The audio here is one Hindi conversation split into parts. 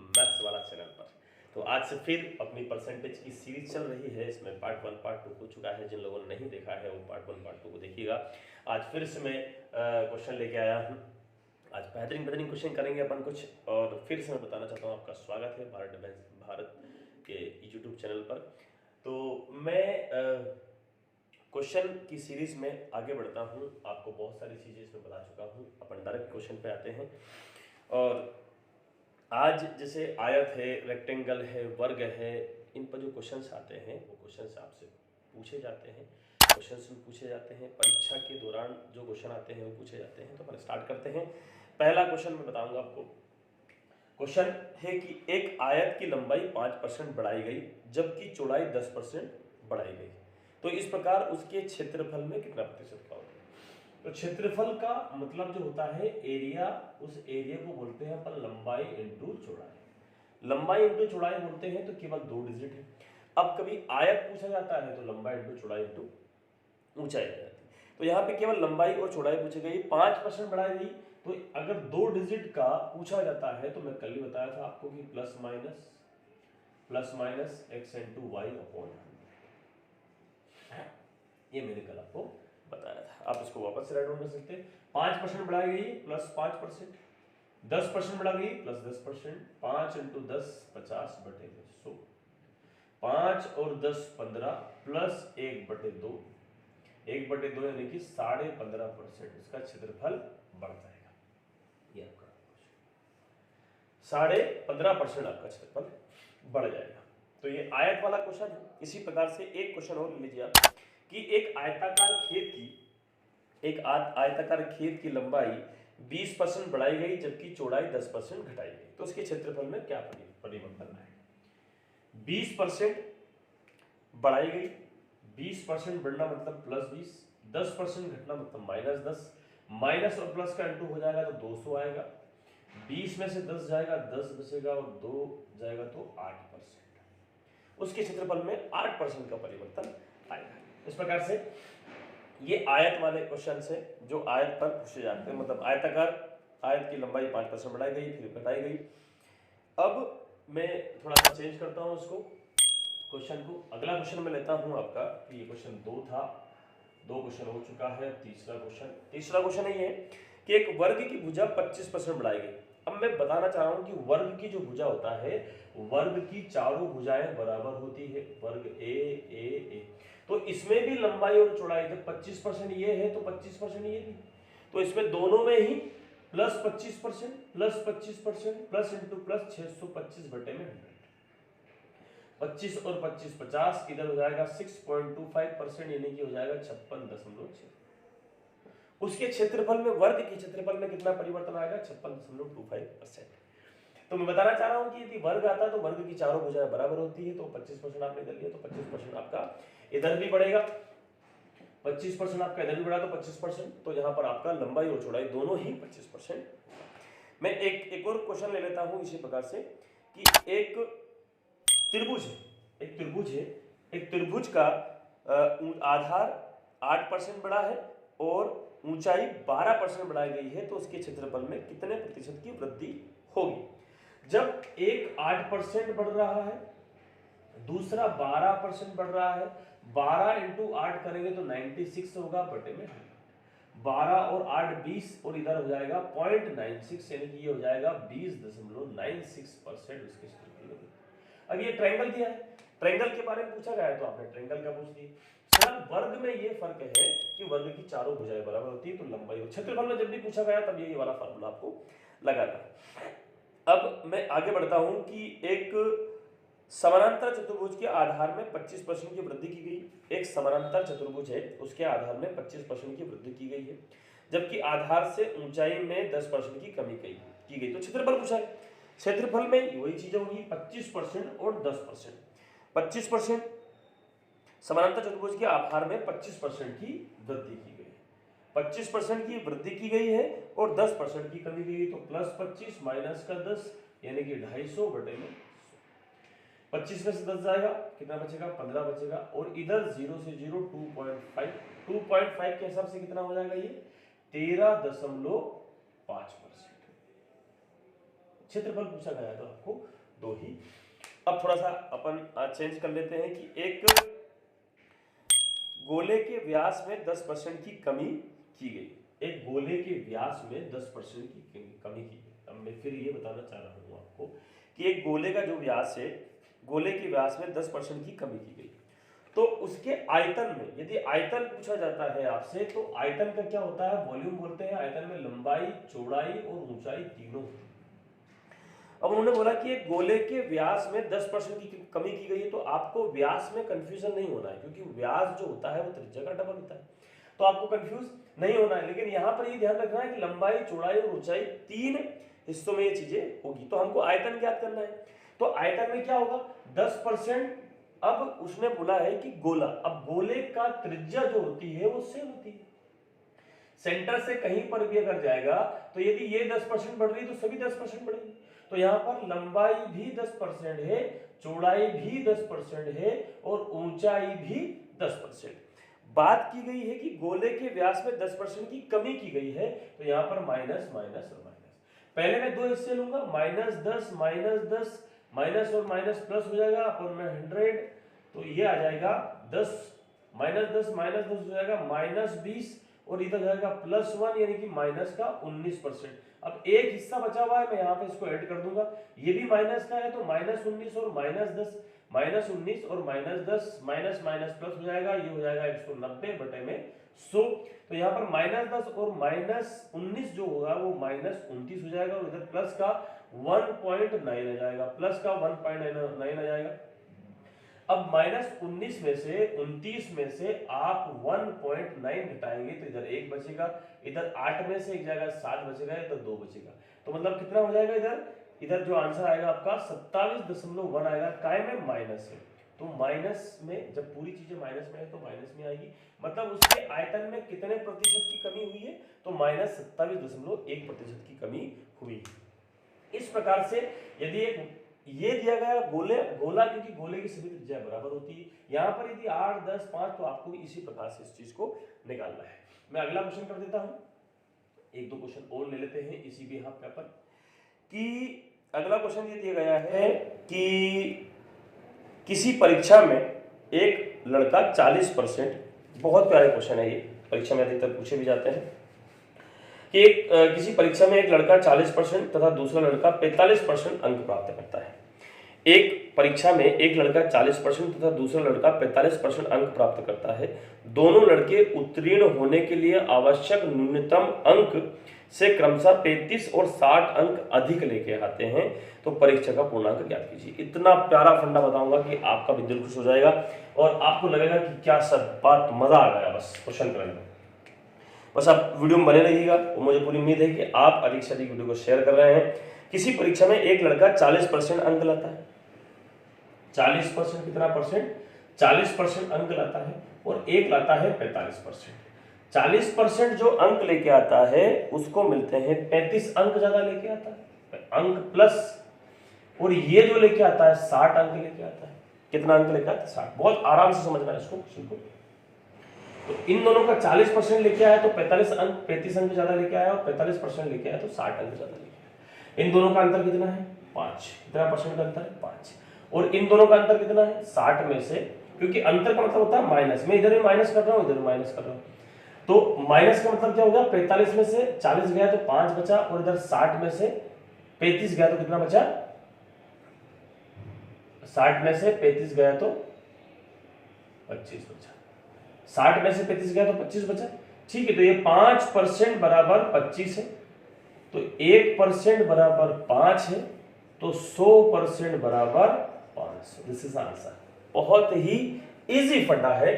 मैथ्स वाला चैनल पर। तो आज से फिर अपनी परसेंटेज की सीरीज चल रही है। इसमें पार्ट 1 पार्ट 2 हो चुका है। जिन लोगों ने नहीं देखा है वो पार्ट 1 पार्ट 2 को देखिएगा। आज फिर से मैं क्वेश्चन लेके आया हूँ। आज बेहतरीन बेहतरीन क्वेश्चन करेंगे अपन कुछ। और फिर से मैं बताना चाहता हूँ आपका स्वागत है भारत के यूट्यूब चैनल पर। तो मैं क्वेश्चन की सीरीज में आगे बढ़ता हूँ। आपको बहुत सारी चीज़ें इसमें बता चुका हूँ। अपन डायरेक्ट क्वेश्चन पे आते हैं। और आज जैसे आयत है, रेक्टेंगल है, वर्ग है, इन पर जो क्वेश्चंस आते हैं वो क्वेश्चंस आपसे पूछे जाते हैं। क्वेश्चंस भी पूछे जाते हैं परीक्षा के दौरान। जो क्वेश्चन आते हैं वो पूछे जाते हैं। तो अपन स्टार्ट करते हैं। पहला क्वेश्चन मैं बताऊंगा आपको। क्वेश्चन है कि एक आयत की लंबाई 5% बढ़ाई गई जबकि चौड़ाई 10% बढ़ाई गई, तो इस प्रकार उसके क्षेत्रफल में कितना प्रतिशत का होगा। तो क्षेत्रफल का मतलब जो होता है एरिया, उस एरिया को बोलते हैं अपन लंबाई इंटू चौड़ाई। लंबाई इंटू चौड़ाई बोलते हैं तो केवल 2 डिजिट है। अब कभी आयत पूछा जाता है तो लंबाई इंटू चौड़ाई इंटू ऊंचाई आ जाती है। तो यहाँ पे केवल लंबाई और चौड़ाई पूछी गई। 5% बढ़ाई गई। तो अगर 2 डिजिट का पूछा जाता है तो मैं कल ही बताया था आपको कि plus minus x into y upon, ये मैंने कल आपको बताया था। आप इसको वापस से राइट डाउन कर सकते हैं। 5% बढ़ाई गई प्लस 5%, 10% बढ़ा गई प्लस 10%। 5 इंटू 10 50/100। 5 और 10 15 प्लस 1/2, 1/2 यानी कि 15.5%। इसका क्षेत्रफल बढ़ जाएगा। ये आपका 15.5% आपका क्षेत्रफल बढ़ जाएगा। तो ये आयत वाला क्वेश्चन है। इसी प्रकार से एक क्वेश्चन और लीजिए आप कि एक आयताकार खेत की लंबाई 20% बढ़ाई गई जबकि चौड़ाई 10% घटाई गई, तो उसके क्षेत्रफल में क्या परिवर्तन आएगा। 20% बढ़ाई गई, 20% बढ़ना मतलब +20, 10% घटना मतलब -10, माइनस और प्लस का इंटू हो जाएगा तो 200 आएगा। 20 में से 10 जाएगा, 10 बचेगा और 2 जाएगा तो 8%। उसके क्षेत्रफल में 8% का परिवर्तन आएगा। इस प्रकार से ये आयत वाले क्वेश्चन से जो आयत पर पूछे जाते हैं, मतलब आयताकार आयत की लंबाई 5% बढ़ाई गई फिर घटाई गई। अब मैं थोड़ा सा चेंज करता हूं उसको, क्वेश्चन को। अगला क्वेश्चन मैं लेता हूं आपका, ये क्वेश्चन 2 था, 2 क्वेश्चन हो चुका है। तीसरा क्वेश्चन ये है कि एक वर्ग की भुजा 25% बढ़ाई गई। अब मैं बताना चाह रहा हूं कि वर्ग की जो भुजा होता है, वर्ग की चारों भुजाएं बराबर होती है। वर्ग ए, तो इसमें भी लंबाई और चौड़ाई जब 25% ये है तो 25% ये भी, तो इसमें दोनों में ही प्लस 25% प्लस इंटू प्लस 625/100। 25 और 25 50, इधर हो जाएगा 6.25% यानी कि हो जाएगा 56.6। उसके क्षेत्रफल में, वर्ग के क्षेत्रफल में कितना परिवर्तन आएगा, 56.25%। तो मैं बताना चाह रहा हूं कि यदि वर्ग आता है तो वर्ग की चारों भुजाएं बराबर होती है। तो 25% आपने कर लिया तो 25% आपका इधर भी बढ़ेगा, 25% आपका इधर भी बढ़ा तो 25%। तो यहां पर आपका लंबाई और चौड़ाई दोनों ही 25%। मैं एक और क्वेश्चन ले लेता हूं इसी प्रकार से कि एक त्रिभुज का आधार 8% बढ़ा है और ऊंचाई 12% बढ़ाई गई है, तो उसके क्षेत्रफल में कितने प्रतिशत की वृद्धि होगी। जब एक 8% बढ़ रहा है, दूसरा 12% बढ़ रहा है, 12 इंटू 8 करेंगे तो 96 होगा बटे में 12 और 8 20 और इधर हो जाएगा 0.96 यानी कि ये हो जाएगा 20.96% उसके क्षेत्रफल में। अब ये ट्रायंगल दिया है, ट्रायंगल के बारे में पूछा गया है तो आपने ट्रायंगल का पूछ लिया। सर वर्ग में ये फर्क है कि वर्ग की चारों भुजाएं बराबर होती है, तो लंबाई और क्षेत्रफल में जब भी पूछा गया तब ये वाला फार्मूला आपको लगाना। अब मैं आगे बढ़ता हूं कि एक समानांतर चतुर्भुज के आधार में 25% की वृद्धि की गई। एक समानांतर चतुर्भुज है, उसके आधार में 25% की वृद्धि की गई है, जबकि आधार से ऊंचाई में 10% की कमी की गई। तो क्षेत्रफल पूछा है, क्षेत्रफल में वही चीजें होगी 25% और 10%। 25% समानांतर चतुर्भुज के आधार में 25% की वृद्धि की गई है, 25% की वृद्धि की गई है और 10% की कमी की गई। तो +25 माइनस का 10 यानी कि 250 बटे में 25 में से 10 जाएगा, कितना बचेगा 15 बचेगा। और इधर 0 से 0 2.5 के हिसाब से कितना हो जाएगा, ये 13.5%। क्षेत्रफल पूछा गया है तो आपको 2 ही। अब थोड़ा सा अपन चेंज कर लेते हैं कि एक गोले के व्यास में 10% की कमी की गई। एक गोले के व्यास में 10% की कमी की गई। अब मैं फिर ये बताना चाह रहा हूँ आपको कि एक गोले का जो व्यास है, गोले के व्यास में 10% की कमी की गई, तो उसके आयतन में, यदि आयतन पूछा जाता है आपसे, तो आयतन का क्या होता है, वॉल्यूम बोलते हैं। आयतन में लंबाई, चौड़ाई और ऊंचाई तीनों। अब उन्होंने बोला कि एक गोले के व्यास में 10% की कमी की गई है, तो आपको व्यास में कंफ्यूजन नहीं होना है, क्योंकि व्यास जो होता है वो त्रिज्या का डबल होता है, तो आपको कंफ्यूज नहीं होना है। लेकिन यहाँ पर ये ध्यान रखना है कि लंबाई, चौड़ाई और ऊंचाई 3 हिस्सों में ये चीजें होगी। तो हमको आयतन ज्ञात करना है, तो आयतन में क्या होगा, 10%। अब उसने बोला है कि गोला, अब गोले का त्रिज्या जो होती है वो सेम होती है, सेंटर से कहीं पर भी अगर जाएगा तो यदि ये 10% बढ़ रही तो सभी 10% बढ़ेगी। तो यहाँ पर लंबाई भी 10% है, चौड़ाई भी 10% है और ऊंचाई भी 10%। बात की गई है कि गोले के व्यास में 10% की कमी की गई है, तो यहाँ पर माइनस माइनस और माइनस। पहले मैं 2 हिस्से लूंगा, -10 -10 माइनस और माइनस प्लस हो जाएगा अपन में 100, तो ये आ जाएगा 10 -10 -10 हो जाएगा -20 और इधर जाएगा +1 यानी कि माइनस का 19%। अब एक हिस्सा बचा हुआ है, मैं यहाँ पे इसको ऐड कर दूंगा, ये भी माइनस का है, तो -19 और -10, -19 और -10 माइनस माइनस प्लस हो जाएगा, ये हो जाएगा 190 बटे में 100। तो यहाँ पर -10 और -19 जो होगा वो -29 हो जाएगा और इधर प्लस का 1.9 आ जाएगा, प्लस का 1.9 आ जाएगा। अब -19 में से 29 में से आप 1.9 घटाएंगे तो इधर 1 बचेगा, इधर 8 में से एक जाएगा 7 बचेगा, इधर 2 बचेगा, तो मतलब कितना हो जाएगा, इधर जो आंसर आएगा आपका 27.1 आएगा। काय में माइनस है, तो माइनस में जब पूरी चीजें माइनस में है तो माइनस में आएगी, मतलब उसके आयतन में कितने प्रतिशत की कमी हुई है, तो -27.1% की कमी हुई। इस प्रकार से यदि एक ये दिया गया गोला, क्योंकि गोले की सभी त्रिज्या बराबर होती है, यहाँ पर यदि 8 10 5, तो आपको इसी प्रकार से इस चीज को निकालना है। मैं अगला क्वेश्चन कर देता हूं, 1-2 क्वेश्चन और ले लेते हैं इसी भी हाफ पेपर कि अगला क्वेश्चन ये दिया गया है कि किसी परीक्षा में एक लड़का 40%, बहुत प्यारे क्वेश्चन है ये, परीक्षा में अधिकतर पूछे भी जाते हैं कि किसी परीक्षा में एक लड़का 40% तथा दूसरा लड़का 45% अंक प्राप्त करता है। एक परीक्षा में एक लड़का 40% तथा दूसरा लड़का 45% अंक प्राप्त करता है। दोनों लड़के उत्तीर्ण होने के लिए आवश्यक न्यूनतम अंक से क्रमशः 35 और 60 अंक अधिक लेके आते हैं, तो परीक्षा का पूर्णांक ज्ञात कीजिए। इतना प्यारा फंडा बताऊंगा कि आपका भी दिल खुश हो जाएगा और आपको लगेगा कि क्या सब बात, मजा आ गया बस क्वेश्चन करने में। बस आप वीडियो में बने रहिएगा और मुझे पूरी उम्मीद है कि आप अधिक से अधिक वीडियो को शेयर कर रहे हैं। किसी परीक्षा में एक लड़का 40% अंक लाता है, 40% कितना परसेंट, 40% अंक लाता है और एक लाता है 45%। 40% जो अंक लेके आता है उसको मिलते हैं 35 अंक ज्यादा लेके आता है, अंक प्लस, और ये जो लेके आता है 60 अंक लेके आता है। कितना अंक लेके आता है, 60। बहुत आराम से समझना है इसको क्वेश्चन को। तो इन दोनों का 40% लेके आया तो 35 अंक ज्यादा लेके आया, और 45% लेके आया तो 60 अंक ज्यादा लेके आया। इन दोनों का अंतर कितना है, 5। कितना परसेंट का अंतर है, 5। और इन दोनों का अंतर कितना है, 60 में से, क्योंकि अंतर का मतलब होता है माइनस, मैं इधर भी माइनस कर रहा हूँ, इधर भी माइनस कर रहा हूँ, तो माइनस का मतलब क्या होगा, 45 में से 40 गया तो 5 बचा, और इधर 60 में से 35 गया तो कितना बचा, 60 में से 35 गया तो 25 बचा, 60 में से 35 गया तो 25 बचा। ठीक है, तो ये 5% बराबर 25 है, तो 1% बराबर 5 है, तो 100% बराबर 500। This is answer. बहुत ही इजी फंडा है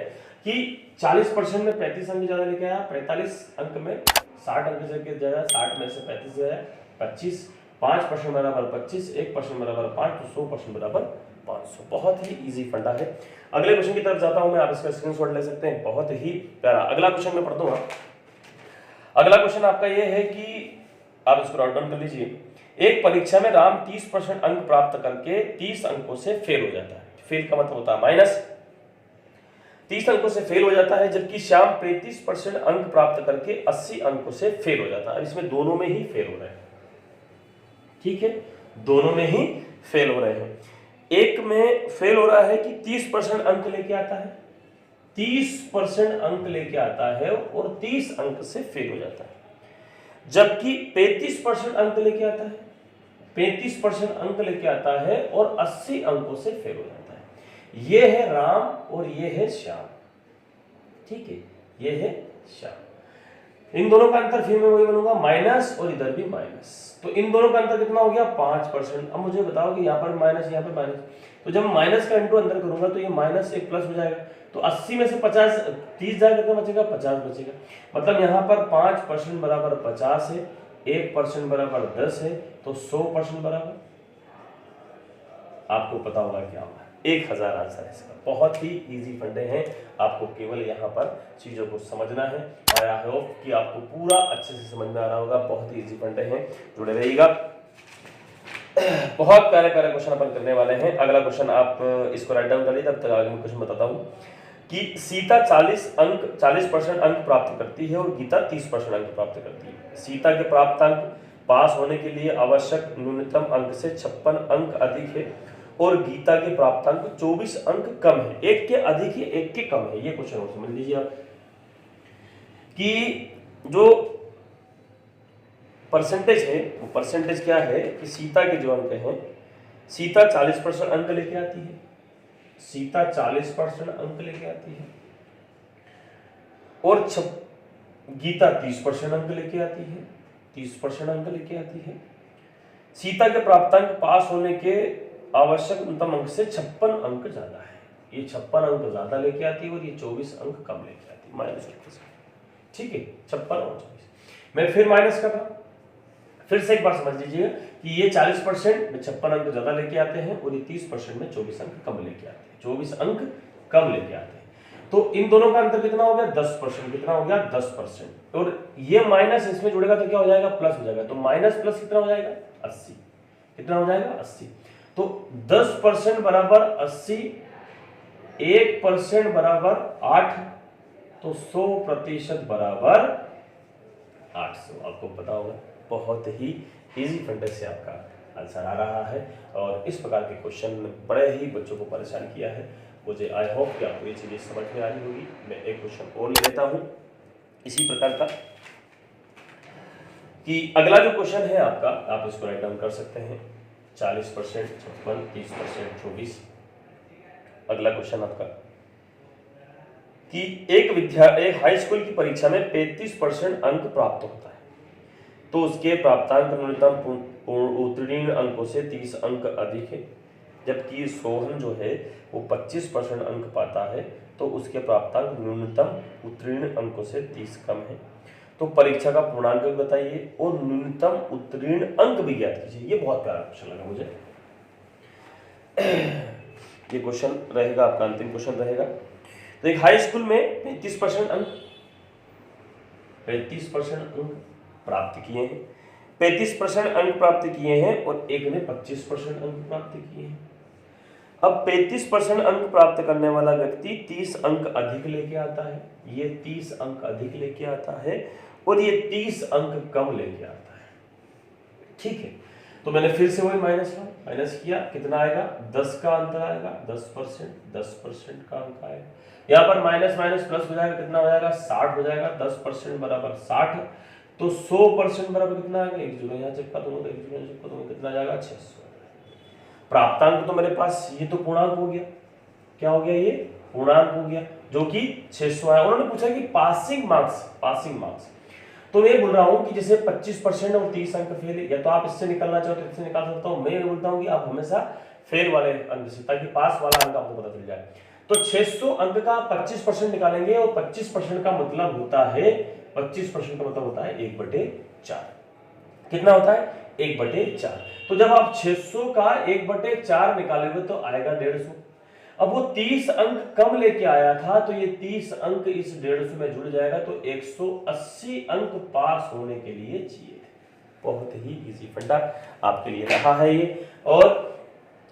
कि 40% में 35 अंक ज्यादा लेके आया, 45 अंक में 60 अंक से ज्यादा, 60 में से 35 गया 25, 5% बराबर 25, 1% बराबर 5, तो 100% बराबर 500। बहुत ही इजी फंडा है। अगले क्वेश्चन की तरफ जाता हूं मैं, आप इसका स्क्रीनशॉट ले सकते हैं, बहुत ही प्यारा। अगला क्वेश्चन मैं पढ़ दूंगा। अगला क्वेश्चन आपका ये है कि आप इसको नोट डाउन कर लीजिए। एक परीक्षा में राम 30% अंक प्राप्त करके 30 अंकों से फेल हो जाता है। फेल का मतलब होता है माइनस, 30 अंकों से फेल हो जाता है, जबकि श्याम 35% अंक प्राप्त करके 80 अंकों से फेल हो जाता है। अब इसमें दोनों में ही फेल हो रहा है, ठीक है, दोनों में ही फेल हो रहे हैं। एक में फेल हो रहा है कि 30% अंक लेके आता है, 30% अंक लेके आता है और 30 अंक से फेल हो जाता है, जबकि 35% अंक लेके आता है, 35% अंक लेके आता है और 80 अंकों से फेल हो जाता है। ये है राम और ये है श्याम, ठीक है, ये है श्याम। इन दोनों का अंतर फिर मैं वही बनूंगा माइनस और इधर भी माइनस, तो इन दोनों का अंतर कितना हो गया 5%। अब मुझे बताओ कि यहाँ पर माइनस यहाँ पर माइनस, तो जब माइनस का इंटू अंदर करूंगा तो ये माइनस एक प्लस हो जाएगा, तो 80 में से 50 30 जाएगा, कितना बचेगा 50 बचेगा। मतलब यहाँ पर 5% बराबर 50 है, 1% बराबर 10 है, तो 100% बराबर आपको पता होगा क्या होगा 1000 आंसर है इसका। बहुत ही इजी फंडे हैं, आपको केवल यहाँ पर चीज़ों को समझना है और आई होप कि आपको पूरा अच्छे से समझ में आ रहा होगा। बहुत ही इजी फंडे हैं, जुड़े रहिएगा। बहुत प्यारे प्यारे क्वेश्चन अपन करने वाले हैं। अगला क्वेश्चन आप इसको राइट डाउन कर लीजिए, तब तक आगे मैं क्वेश्चन बताता हूँ कि सीता 40% अंक प्राप्त करती है और गीता 30% अंक प्राप्त करती है। सीता के प्राप्त अंक पास होने के लिए आवश्यक न्यूनतम अंक से 56 अंक अधिक है और गीता के प्राप्त अंक 24 अंक कम है। एक के अधिक है, एक के कम है। ये क्वेश्चन और समझ लीजिए आप कि जो परसेंटेज है वो परसेंटेज क्या है कि सीता के जो अंक हैं, सीता 40% अंक लेके आती है, सीता 40% अंक लेके आती है और गीता 30% अंक लेके आती है, 30% अंक लेके आती है। सीता के प्राप्तांक पास होने के आवश्यक न्यूनतम अंक से 56 अंक ज्यादा है। ये 56 अंक ज्यादा लेके आती है और ये 24 अंक कम लेके आती है, -21। ठीक है, 56 और 24। मैं फिर माइनस कर रहा हूं, फिर से एक बार समझ लीजिएगा कि ये 40% में 56 अंक ज्यादा लेके आते हैं और ये 30% में 24 अंक कम लेके आते हैं, 24 अंक कम लेके आते हैं। तो इन दोनों का अंतर कितना हो गया 10%। कितना हो गया 10%, और ये माइनस इसमें जुड़ेगा तो क्या हो जाएगा प्लस हो जाएगा, तो माइनस प्लस कितना हो जाएगा 80। कितना हो जाएगा 80। तो 10% बराबर 80, 1% बराबर 8, तो 100% बराबर 800। आपको पता होगा बहुत ही इजी फंडे से आपका आंसर आ रहा है और इस प्रकार के क्वेश्चन बड़े ही बच्चों को परेशान किया है। मुझे आई होप कि आपको ये चीज़ें समझ में आ रही होगी। मैं एक क्वेश्चन और ले लेता हूँ इसी प्रकार का कि अगला जो क्वेश्चन है आपका, आप इसको राइट डाउन कर सकते हैं। 40%, 56, 30%, 24। अगला क्वेश्चन आपका कि एक हाई स्कूल की परीक्षा में 35% अंक प्राप्त होता है तो उसके प्राप्तांक न्यूनतम उत्तीर्ण अंकों से 30 अंक अधिक है, जबकि सोहन जो है वो 25% अंक पाता है तो उसके प्राप्तांक न्यूनतम उत्तीर्ण अंकों से 30 कम है। तो परीक्षा का पूर्णांक भी बताइए और न्यूनतम उत्तीर्ण अंक भी ज्ञात कीजिए। ये बहुत प्यारा क्वेश्चन लगा मुझे। ये क्वेश्चन रहेगा आपका अंतिम क्वेश्चन रहेगा। तो एक हाई स्कूल में 35% अंक प्राप्त किए हैं, 35% अंक प्राप्त किए हैं और एक ने 25% अंक प्राप्त किए हैं। अब 35% अंक प्राप्त करने वाला व्यक्ति 30 अंक अधिक लेके आता है, ये 30 अंक अधिक लेके आता है और ये 30 अंक कम लेके आता है। ठीक है, तो मैंने फिर से वही माइनस किया, कितना आएगा 10 का अंतर आएगा, 10% का अंक आएगा। यहाँ पर माइनस माइनस प्लस हो जाएगा, कितना हो जाएगा 60 हो जाएगा। 10% बराबर 60, तो 100% बराबर कितना आएगा, एक जुड़ा यहाँ चिपका दोनों का, एक जुड़ा चिपका दोनों, कितना जाएगा 600। प्राप्तांक तो मेरे पास ये तो पूर्णांक हो गया, क्या हो गया ये पूर्णांक हो गया जो कि 600 आया। उन्होंने पूछा कि पासिंग मार्क्स, तो मैं बोल रहा हूं कि जैसे 25% और 30 अंक फेल, या तो आप इससे निकलना चाहो तो इससे निकाल सकता हूं। मैं बोलता हूं कि आप हमेशा फेल वाले अंक से, ताकि पास वाला अंक आपको पता चल जाए। तो 600 अंक का 25% निकालेंगे और 25% का मतलब होता है 25% का मतलब होता है 1/4। कितना होता है 1/4। तो जब आप 600 का 1/4 निकालेंगे तो आएगा 150। अब वो 30 अंक कम लेके आया था तो ये 30 अंक इस 150 में जुड़ जाएगा, तो 180 अंक पास होने के लिए चाहिए। बहुत ही इजी फंडा आपके लिए रहा है ये, और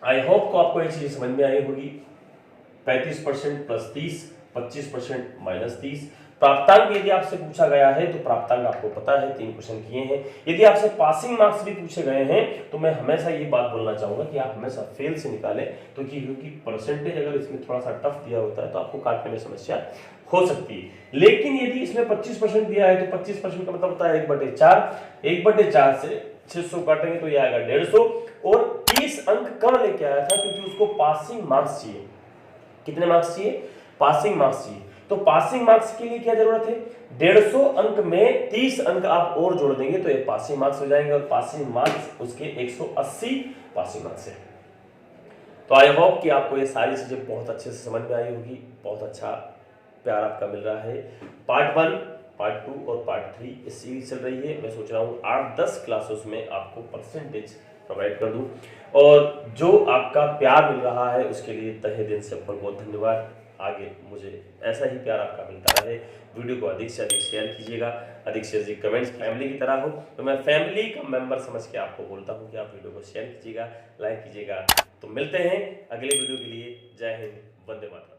आई होप को आपको ये चीज समझ में आई होगी। 35% + 30, 25% - 30, प्राप्तांक यदि आपसे पूछा गया है तो प्राप्तांक आपको पता है, 3 क्वेश्चन किए हैं। यदि आपसे पासिंग मार्क्स भी पूछे गए हैं तो मैं हमेशा ये बात बोलना चाहूंगा कि आप हमेशा फेल से निकालें, तो क्योंकि परसेंटेज अगर इसमें थोड़ा सा टफ दिया होता है तो आपको काटने में समस्या हो सकती है। लेकिन यदि इसमें 25% दिया है तो 25% का मतलब होता है 1/4, 1/4 से 600 काटेंगे तो ये आएगा 150, और 30 अंक कम लेके आया था क्योंकि उसको पासिंग मार्क्स चाहिए। कितने मार्क्स चाहिए? पासिंग मार्क्स चाहिए। तो पासिंग मार्क्स के लिए क्या जरूरत है? 150 अंक में 30 अंक आप और जोड़ देंगे तो ये पासिंग मार्क्स हो जाएंगे, और पासिंग मार्क्स उसके 180 पासिंग मार्क्स है। तो आई होप कि आपको ये सारी चीजें बहुत अच्छे से समझ में आई होगी। बहुत अच्छा प्यार आपका मिल रहा है। पार्ट 1, पार्ट 2 और पार्ट 3 इस सीरीज चल रही है। मैं सोच रहा हूँ 8-10 क्लासेस में आपको परसेंटेज प्रोवाइड कर दूं, और जो आपका प्यार मिल रहा है उसके लिए तहे दिल से बहुत बहुत धन्यवाद। आगे मुझे ऐसा ही प्यार आपका मिलता रहे। वीडियो को अधिक से अधिक शेयर कीजिएगा, अधिक से अधिक कमेंट्स फैमिली की तरह हो, तो मैं फैमिली का मेंबर समझ के आपको बोलता हूँ कि आप वीडियो को शेयर कीजिएगा, लाइक कीजिएगा। तो मिलते हैं अगले वीडियो के लिए। जय हिंद, वंदे मातरम।